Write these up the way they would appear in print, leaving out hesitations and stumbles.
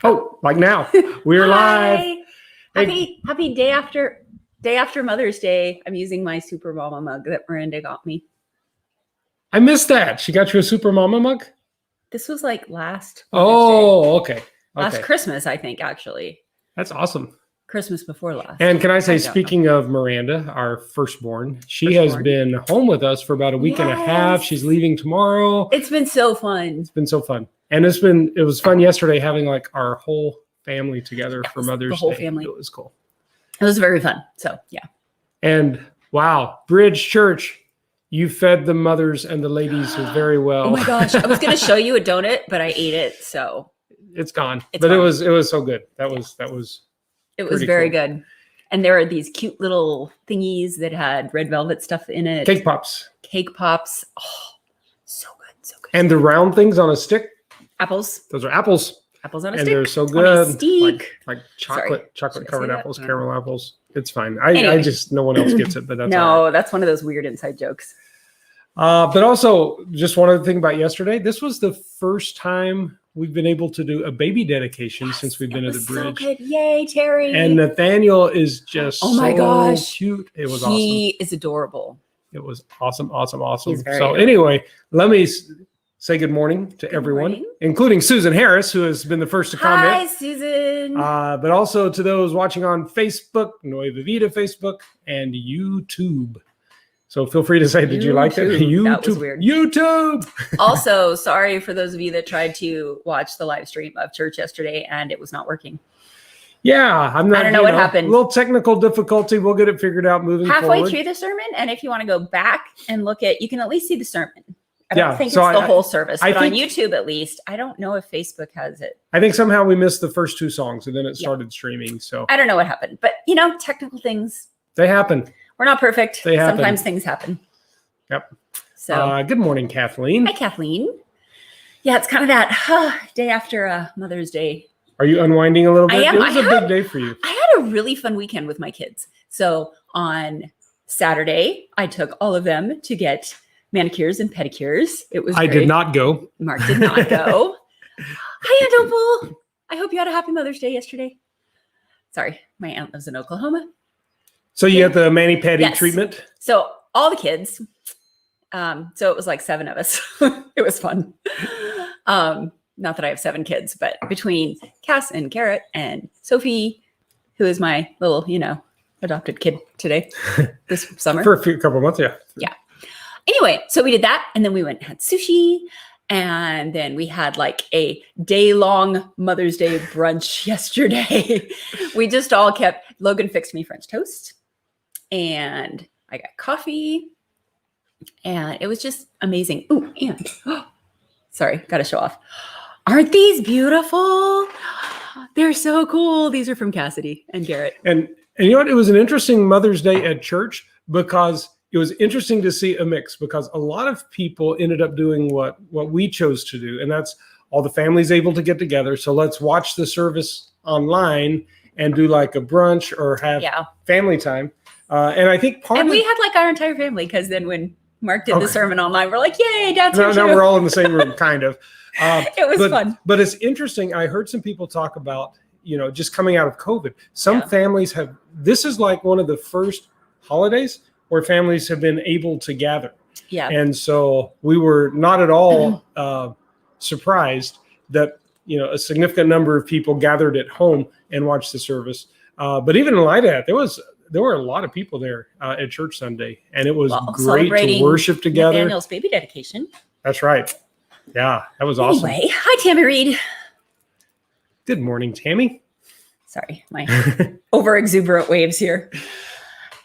Oh, like now we're live. Hey. Happy day after Mother's Day. I'm using my Super Mama mug that Miranda got me. I missed that. She got you a Super Mama mug? This was like last Mother's Day. Okay. Last Christmas, I think, actually. That's awesome. Christmas before last. And can I say, speaking of Miranda, our firstborn, she has been home with us for about a week and a half. She's leaving tomorrow. It's been so fun. It's been so fun. And it was fun yesterday having like our whole family together for Mother's Day. The whole family. It was cool. It was very fun. So, yeah. And wow, Bridge Church, you fed the mothers and the ladies very well. Oh my gosh. I was going to show you a donut, but I ate it. So it's gone. But it was so good. It was very good. And there are these cute little thingies that had red velvet stuff in it. Cake pops. Oh, so good. So good. And the round things on a stick. Apples. Those are apples. Apples on a stick. And they're so good. Like chocolate covered apples, caramel apples. It's fine. I just, no one else gets it, but that's that's one of those weird inside jokes. But also, just one other thing about yesterday. This was the first time we've been able to do a baby dedication since we've been at the Bridge. So good. Yay, Terry. And Nathaniel is just so cute. It was awesome. He is adorable. It was awesome. He's very So adorable. Anyway, let me say good morning to everyone, including Susan Harris, who has been the first to comment. Hi, Susan. But also to those watching on Facebook, Nueva Vida Facebook, and YouTube. So feel free to say, did you like that? YouTube. That was weird. YouTube. Also, sorry for those of you that tried to watch the live stream of church yesterday and it was not working. Yeah, I don't know what happened. A little technical difficulty. We'll get it figured out moving forward. Halfway through the sermon, and if you want to go back and look you can at least see the sermon. I don't think it's the whole service, but on YouTube at least. I don't know if Facebook has it. I think somehow we missed the first two songs and then it started streaming. So I don't know what happened, but technical things. They happen. We're not perfect. They happen. Sometimes things happen. Yep. So good morning, Kathleen. Hi, Kathleen. Yeah, it's kind of that day after Mother's Day. Are you unwinding a little bit? I am. It was a big day for you. I had a really fun weekend with my kids. So on Saturday, I took all of them to get manicures and pedicures. It was I did not go. Mark did not go. Hi, Aunt Opal. I hope you had a happy Mother's Day yesterday. Sorry, my aunt lives in Oklahoma. So you had the mani-pedi treatment? So all the kids. So it was like 7 of us. It was fun. Not that I have 7 kids, but between Cass and Garrett and Sophie, who is my little, adopted kid today, this summer. For a couple of months, yeah. Yeah. Anyway, so we did that. And then we went and had sushi. And then we had like a day-long Mother's Day brunch yesterday. We just all Logan fixed me French toast. And I got coffee. And it was just amazing. Ooh, and sorry, got to show off. Aren't these beautiful? They're so cool. These are from Cassidy and Garrett. And you know what? It was an interesting Mother's Day at church because it was interesting to see a mix because a lot of people ended up doing what we chose to do. And that's all the families able to get together. So let's watch the service online and do like a brunch or have family time. And I think we had like our entire family because then when Mark did the sermon online, we're like, yay, Dad's here. Now we're all in the same room, kind of. It was fun. But it's interesting. I heard some people talk about, just coming out of COVID. Some families this is like one of the first holidays where families have been able to gather. Yeah. And so we were not at all surprised that, a significant number of people gathered at home and watched the service. But even in light of that, there were a lot of people there at church Sunday, and it was great to worship together. Nathaniel's baby dedication. That's right. Yeah, that was awesome. Anyway, hi, Tammy Reed. Good morning, Tammy. Sorry, my over exuberant waves here.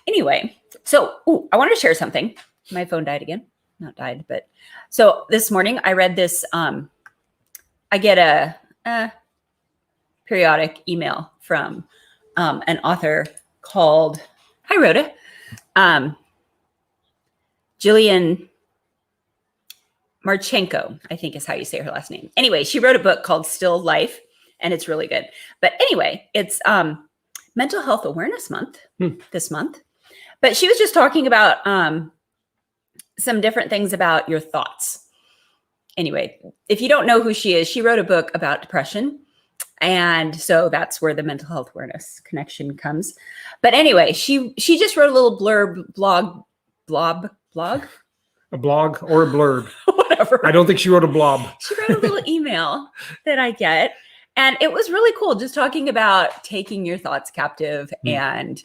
Anyway, so I wanted to share something. My phone died again. Not died, but so this morning I read this. I get a periodic email from an author called Rhoda. Jillian Marchenko, I think is how you say her last name. Anyway, she wrote a book called Still Life, and it's really good. But anyway, it's Mental Health Awareness Month this month. But she was just talking about some different things about your thoughts. anyway, if you don't know who she is, she wrote a book about depression. And so that's where the mental health awareness connection comes. But anyway, she just wrote a little blog. A blog or a blurb. Whatever. I don't think she wrote a blob. She wrote a little email that I get. And it was really cool, just talking about taking your thoughts captive and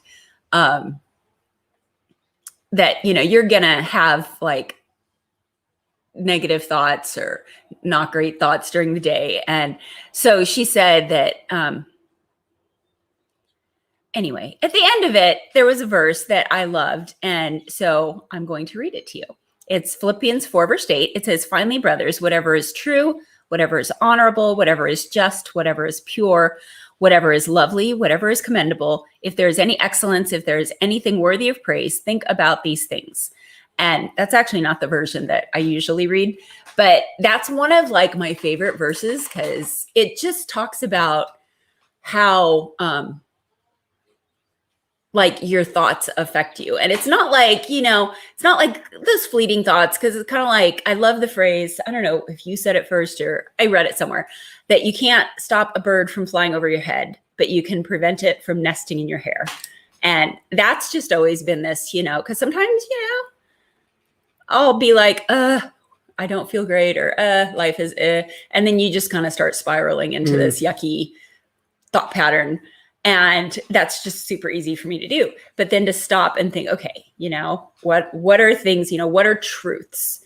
that, you're going to have like negative thoughts or not great thoughts during the day. And so she said that, anyway, at the end of it, there was a verse that I loved. And so I'm going to read it to you. It's Philippians 4 verse 8. It says, finally, brothers, whatever is true, whatever is honorable, whatever is just, whatever is pure, whatever is lovely, whatever is commendable, if there is any excellence, if there is anything worthy of praise, think about these things. And that's actually not the version that I usually read, but that's one of like my favorite verses because it just talks about how like your thoughts affect you. And it's not like, it's not like those fleeting thoughts, because it's kind of like, I love the phrase, I don't know if you said it first or I read it somewhere, that you can't stop a bird from flying over your head, but you can prevent it from nesting in your hair. And that's just always been this, because sometimes, I'll be like, I don't feel great, or life is, and then you just kind of start spiraling into this yucky thought pattern. And that's just super easy for me to do. But then to stop and think, okay, what are things, what are truths?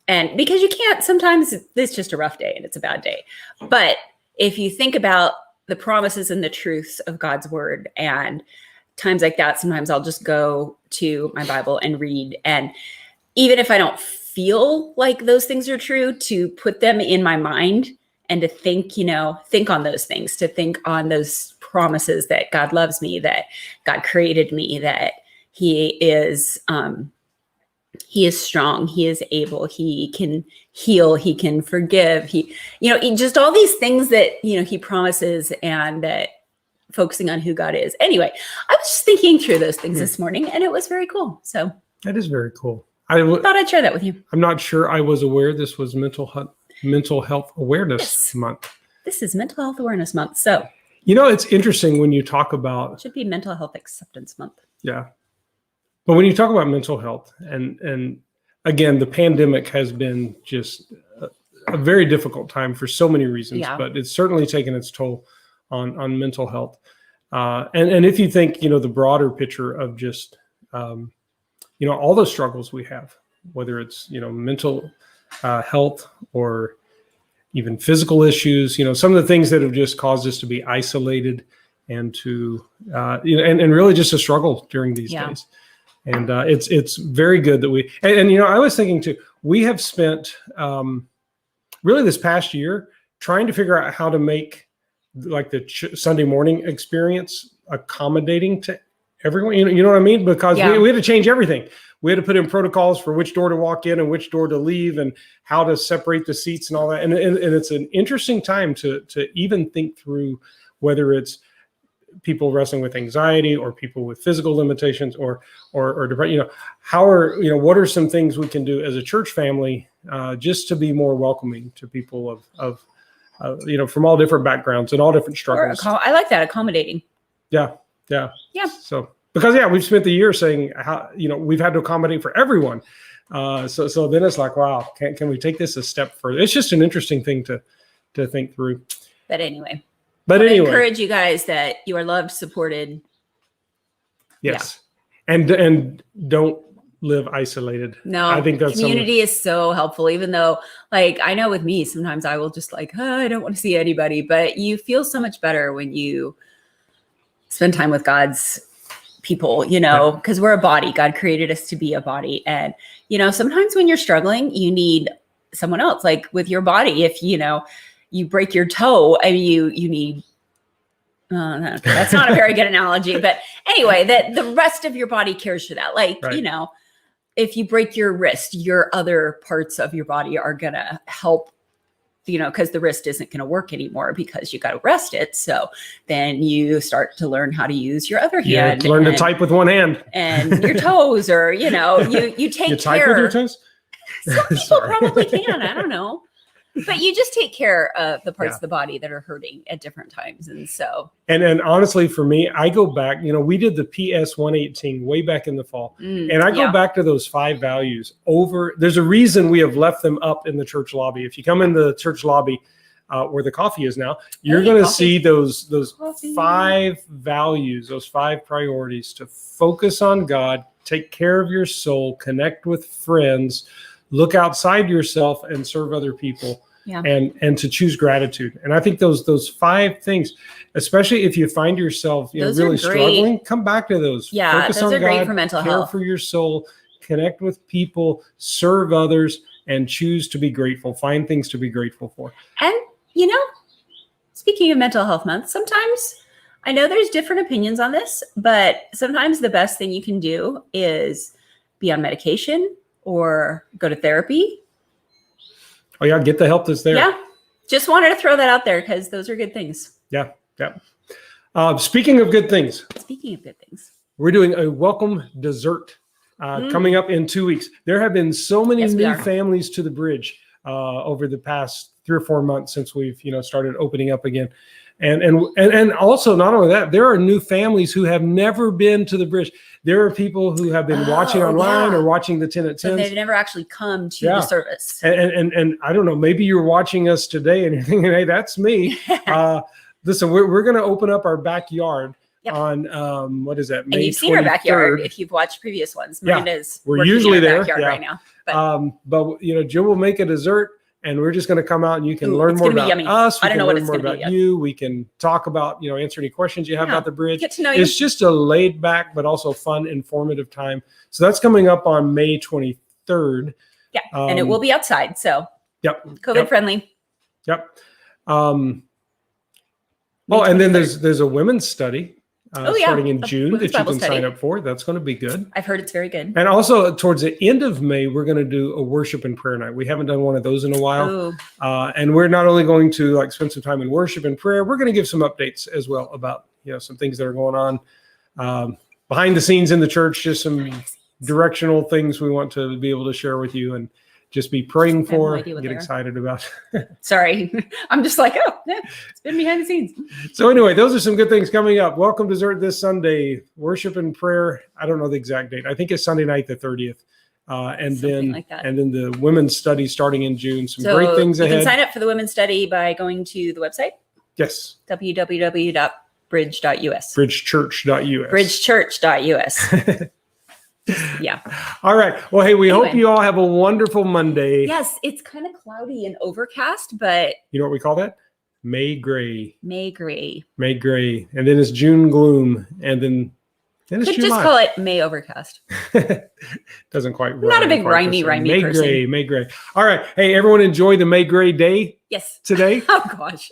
And because you can't, sometimes it's just a rough day and it's a bad day. But if you think about the promises and the truths of God's word, and times like that, sometimes I'll just go to my Bible and read. And even if I don't feel like those things are true, to put them in my mind and to think, think on those things, to think on those promises that God loves me, that God created me, that he is strong, he is able, he can heal, he can forgive, he just all these things that, he promises, and that focusing on who God is. Anyway, I was just thinking through those things this morning, and it was very cool. So that is very cool. I thought I'd share that with you. I'm not sure I was aware this was Mental Health Awareness Month. This is Mental Health Awareness Month. So it's interesting when you talk about... It should be Mental Health Acceptance Month. Yeah. But when you talk about mental health, and again, the pandemic has been just a very difficult time for so many reasons, but it's certainly taken its toll on mental health. And if you think, the broader picture of just, all the struggles we have, whether it's, mental health or even physical issues, some of the things that have just caused us to be isolated and to, and really just a struggle during these days. And it's very good that we, and I was thinking too, we have spent really this past year trying to figure out how to make like the Sunday morning experience accommodating to everyone. You know what I mean? Because we had to change everything. We had to put in protocols for which door to walk in and which door to leave, and how to separate the seats and all that. And it's an interesting time to even think through whether it's people wrestling with anxiety or people with physical limitations or depression. What are some things we can do as a church family just to be more welcoming to people of from all different backgrounds and all different struggles. I like that, accommodating. Yeah. So because we've spent the year saying how we've had to accommodate for everyone. So then it's like, wow, can we take this a step further? It's just an interesting thing to think through. But anyway. I encourage you guys that you are loved, supported. Yes. And don't live isolated. No, I think that's community is so helpful, even though like, I know with me, sometimes I will just like, I don't want to see anybody, but you feel so much better when you spend time with God's people, because we're a body. God created us to be a body. And, sometimes when you're struggling, you need someone else, like with your body. If, you break your toe and you need, that's not a very good analogy, but anyway, that the rest of your body cares for that. Like, right. If you break your wrist, your other parts of your body are going to help, because the wrist isn't going to work anymore because you got to rest it. So then you start to learn how to use your other hand. Learn to type with one hand. And your toes, or, you take you care. Type with your toes? Some people probably can. I don't know. But you just take care of the parts Yeah. of the body that are hurting at different times. And so, And honestly, for me, I go back, we did the PS 118 way back in the fall. And I go yeah. back to those 5 values there's a reason we have left them up in the church lobby. If you come in the church lobby where the coffee is now, you're Hey, going to coffee. see those Coffee. 5 values, those 5 priorities to focus on God, take care of your soul, connect with friends, look outside yourself and serve other people. Yeah. And to choose gratitude. And I think those 5 things, especially if you find yourself Those are really great. struggling, come back to those. Yeah, Focus those on are great God, for mental care health. for your soul, connect with people, serve others, and choose to be grateful. Find things to be grateful for. And, speaking of mental health month, sometimes I know there's different opinions on this, but sometimes the best thing you can do is be on medication or go to therapy. Oh yeah, get the help that's there. Yeah. Just wanted to throw that out there because those are good things. Yeah. Speaking of good things, Speaking of good things. we're doing a welcome dessert coming up in 2 weeks. There have been so many Yes, we new are. families to the bridge over the past 3 or 4 months since we've started opening up again. And also not only that, there are new families who have never been to the bridge. There are people who have been watching Oh, online yeah. or watching the 10 at So 10s. they've never actually come to Yeah. the service. And I don't know, maybe you're watching us today and you're thinking, hey, that's me. Listen, we're going to open up our backyard Yep. on what is that? May And you've seen our backyard 23rd. if you've watched previous ones. Yeah. Miranda's We're working in usually our there, backyard yeah. right now. But Jill will make a dessert, and we're just going to come out and you can Ooh, learn it's more gonna be about yummy. us. We I don't can know what learn it's more gonna be about yet. you. We can talk about, answer any questions you have Yeah. about the bridge. Get to know you. It's just a laid back, but also fun, informative time. So that's coming up on May 23rd. Yeah. And it will be outside. So Yep. COVID Yep. friendly. Yep. May And then 23rd. there's a women's study starting in a June women's that you Bible can study. sign up for. That's going to be good. I've heard it's very good. And also towards the end of May, we're going to do a worship and prayer night. We haven't done one of those in a while. Ooh. And we're not only going to spend some time in worship and prayer, we're going to give some updates as well about, some things that are going on behind the scenes in the church, just some directional things we want to be able to share with you and just be praying no for, idea what get they are. excited about. Sorry. I'm just like, it's been behind the scenes. So anyway, those are some good things coming up. Welcome dessert this Sunday, worship and prayer. I don't know the exact date. I think it's Sunday night, the 30th. And Something then like that. and then the women's study starting in June. Some So great things you ahead. can sign up for the women's study by going to the website, Yes. www.bridge.us. Bridgechurch.us. Bridgechurch.us. Yeah. All right. Well, hey, we hope Anyway. you all have a wonderful Monday. Yes, it's kind of cloudy and overcast, but You know what we call that? May gray. May gray. May gray. And then it's June gloom. And then it's Could July. just call it May overcast. Doesn't quite Not a big quite the rhymey same. May person. gray, May gray. All right. Hey, everyone enjoy the May gray day Yes. today. Oh gosh.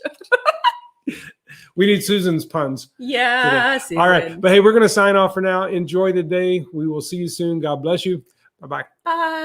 We need Susan's puns. Yeah. All right. Susan. But hey, we're going to sign off for now. Enjoy the day. We will see you soon. God bless you. Bye-bye. Bye.